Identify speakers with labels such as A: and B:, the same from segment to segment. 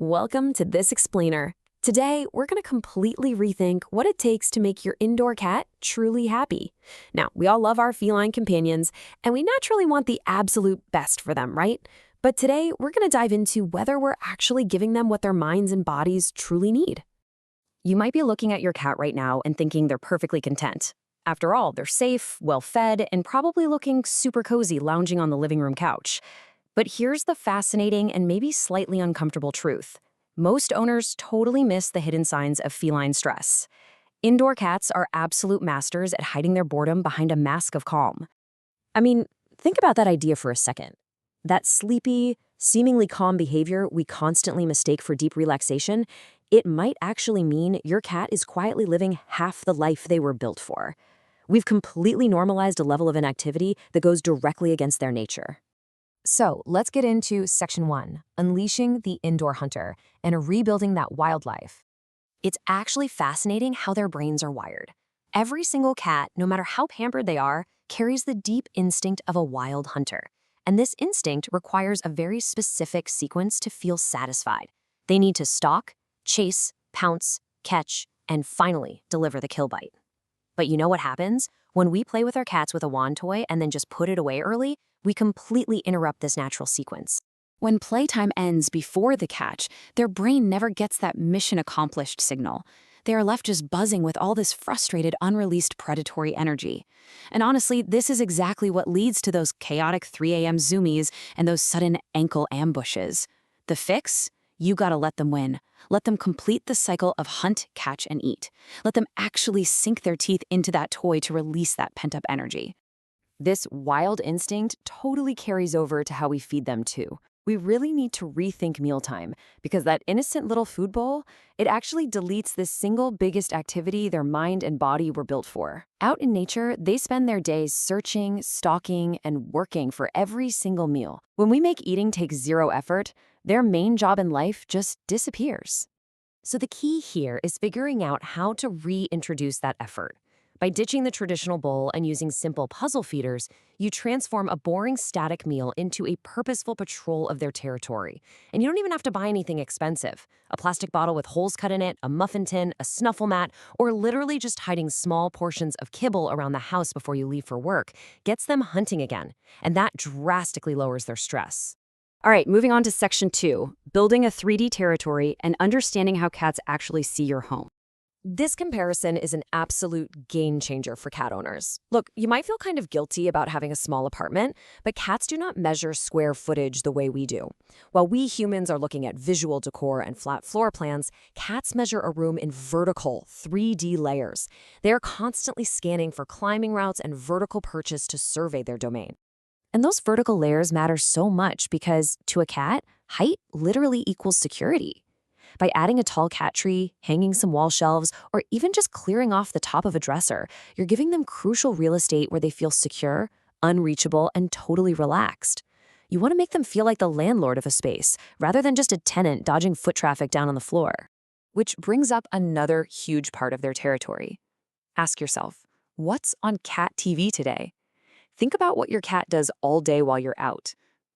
A: Welcome to This Explainer. Today, we're going to completely rethink what it takes to make your indoor cat truly happy. Now, we all love our feline companions, and we naturally want the absolute best for them, right? But today, we're going to dive into whether we're actually giving them what their minds and bodies truly need. You might be looking at your cat right now and thinking they're perfectly content. After all, they're safe, well-fed, and probably looking super cozy lounging on the living room couch. But here's the fascinating and maybe slightly uncomfortable truth. Most owners totally miss the hidden signs of feline stress. Indoor cats are absolute masters at hiding their boredom behind a mask of calm. I mean, think about that idea for a second. That sleepy, seemingly calm behavior we constantly mistake for deep relaxation, it might actually mean your cat is quietly living half the life they were built for. We've completely normalized a level of inactivity that goes directly against their nature. So let's get into Section 1, Unleashing the Indoor Hunter and Rebuilding That Wildlife. It's actually fascinating how their brains are wired. Every single cat, no matter how pampered they are, carries the deep instinct of a wild hunter. And this instinct requires a very specific sequence to feel satisfied. They need to stalk, chase, pounce, catch, and finally deliver the kill bite. But you know what happens? When we play with our cats with a wand toy and then just put it away early, we completely interrupt this natural sequence. When playtime ends before the catch, their brain never gets that mission accomplished signal. They are left just buzzing with all this frustrated, unreleased predatory energy. And honestly, this is exactly what leads to those chaotic 3 a.m. zoomies and those sudden ankle ambushes. The fix? You gotta let them win. Let them complete the cycle of hunt, catch, and eat. Let them actually sink their teeth into that toy to release that pent-up energy. This wild instinct totally carries over to how we feed them too. We really need to rethink mealtime because that innocent little food bowl, it actually deletes the single biggest activity their mind and body were built for. Out in nature, they spend their days searching, stalking, and working for every single meal. When we make eating take zero effort, their main job in life just disappears. So the key here is figuring out how to reintroduce that effort. By ditching the traditional bowl and using simple puzzle feeders, you transform a boring static meal into a purposeful patrol of their territory. And you don't even have to buy anything expensive. A plastic bottle with holes cut in it, a muffin tin, a snuffle mat, or literally just hiding small portions of kibble around the house before you leave for work gets them hunting again. And that drastically lowers their stress. All right, moving on to Section 2, Building a 3D Territory and Understanding How Cats Actually See Your Home. This comparison is an absolute game changer for cat owners. Look, you might feel kind of guilty about having a small apartment, but cats do not measure square footage the way we do. While we humans are looking at visual decor and flat floor plans, cats measure a room in vertical 3D layers. They are constantly scanning for climbing routes and vertical perches to survey their domain. And those vertical layers matter so much because, to a cat, height literally equals security. By adding a tall cat tree, hanging some wall shelves, or even just clearing off the top of a dresser, you're giving them crucial real estate where they feel secure, unreachable, and totally relaxed. You want to make them feel like the landlord of a space, rather than just a tenant dodging foot traffic down on the floor. Which brings up another huge part of their territory. Ask yourself, what's on cat TV today? Think about what your cat does all day while you're out.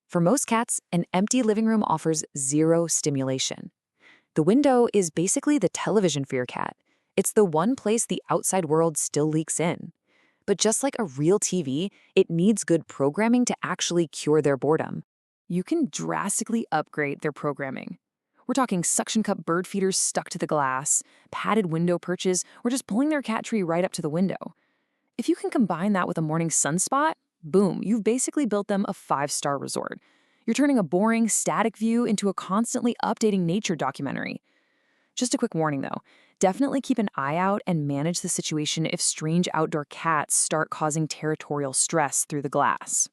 A: For most cats, an empty living room offers zero stimulation. The window is basically the television for your cat. It's the one place the outside world still leaks in. But just like a real TV, it needs good programming to actually cure their boredom. You can drastically upgrade their programming. We're talking suction cup bird feeders stuck to the glass, padded window perches, or just pulling their cat tree right up to the window. If you can combine that with a morning sunspot, boom, you've basically built them a 5-star resort. You're turning a boring, static view into a constantly updating nature documentary. Just a quick warning, though. Definitely keep an eye out and manage the situation if strange outdoor cats start causing territorial stress through the glass.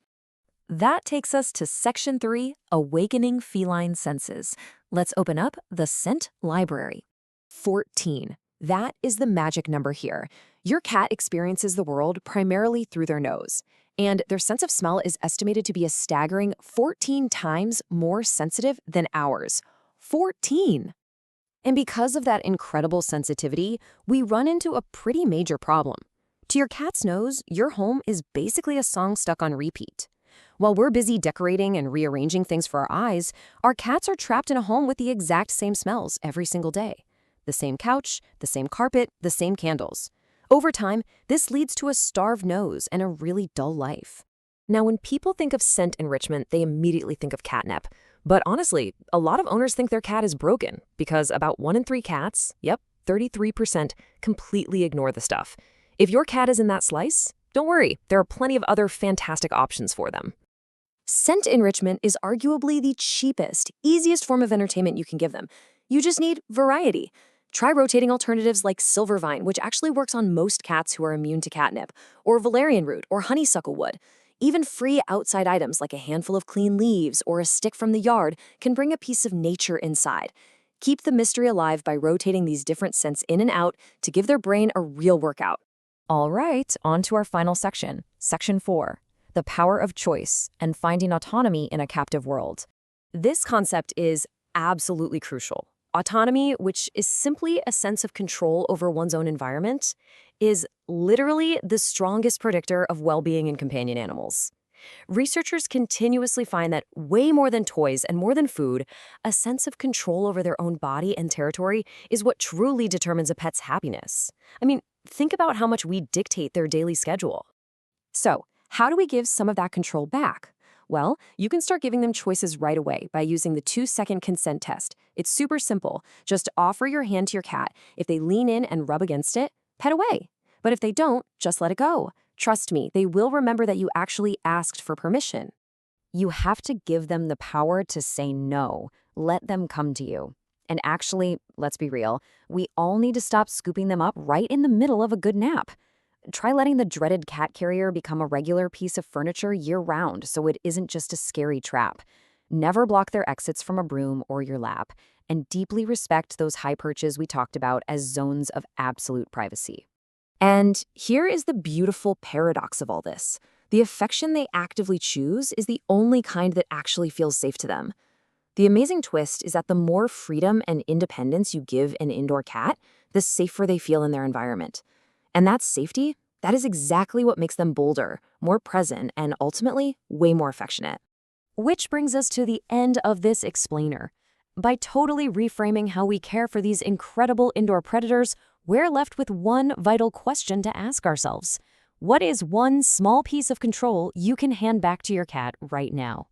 A: That takes us to Section 3, Awakening Feline Senses. Let's open up the scent library. 14. That is the magic number here. Your cat experiences the world primarily through their nose. And their sense of smell is estimated to be a staggering 14 times more sensitive than ours. 14! And because of that incredible sensitivity, we run into a pretty major problem. To your cat's nose, your home is basically a song stuck on repeat.
B: While we're busy decorating and rearranging things for our eyes, our cats are trapped in a home with the exact same smells every single day. The same couch, the same carpet, the same candles. Over time, this leads to a starved nose and a really dull life.
A: Now, when people think of scent enrichment, they immediately think of catnip. But honestly, a lot of owners think their cat is broken because about 1 in 3 cats, 33%, completely ignore the stuff. If your cat is in that slice, don't worry, there are plenty of other fantastic options for them.
B: Scent enrichment is arguably the cheapest, easiest form of entertainment you can give them. You just need variety. Try rotating alternatives like silvervine, which actually works on most cats who are immune to catnip, or valerian root or honeysuckle wood. Even free outside items like a handful of clean leaves or a stick from the yard can bring a piece of nature inside. Keep the mystery alive by rotating these different scents in and out to give their brain a real workout.
C: All right, on to our final section, Section 4, the power of choice and finding autonomy in a captive world.
A: This concept is absolutely crucial. Autonomy, which is simply a sense of control over one's own environment, is literally the strongest predictor of well-being in companion animals. Researchers continuously find that way more than toys and more than food, a sense of control over their own body and territory is what truly determines a pet's happiness. I mean, think about how much we dictate their daily schedule.
B: So, how do we give some of that control back? Well, you can start giving them choices right away by using the 2-second consent test. It's super simple. Just offer your hand to your cat. If they lean in and rub against it, pet away. But if they don't, just let it go. Trust me, they will remember that you actually asked for permission.
C: You have to give them the power to say no. Let them come to you. And actually, let's be real, we all need to stop scooping them up right in the middle of a good nap. Try letting the dreaded cat carrier become a regular piece of furniture year-round so it isn't just a scary trap. Never block their exits from a broom or your lap, and deeply respect those high perches we talked about as zones of absolute privacy.
A: And here is the beautiful paradox of all this. The affection they actively choose is the only kind that actually feels safe to them. The amazing twist is that the more freedom and independence you give an indoor cat, the safer they feel in their environment. And that safety, that is exactly what makes them bolder, more present, and ultimately way more affectionate.
C: Which brings us to the end of this explainer. By totally reframing how we care for these incredible indoor predators, we're left with one vital question to ask ourselves. What is one small piece of control you can hand back to your cat right now?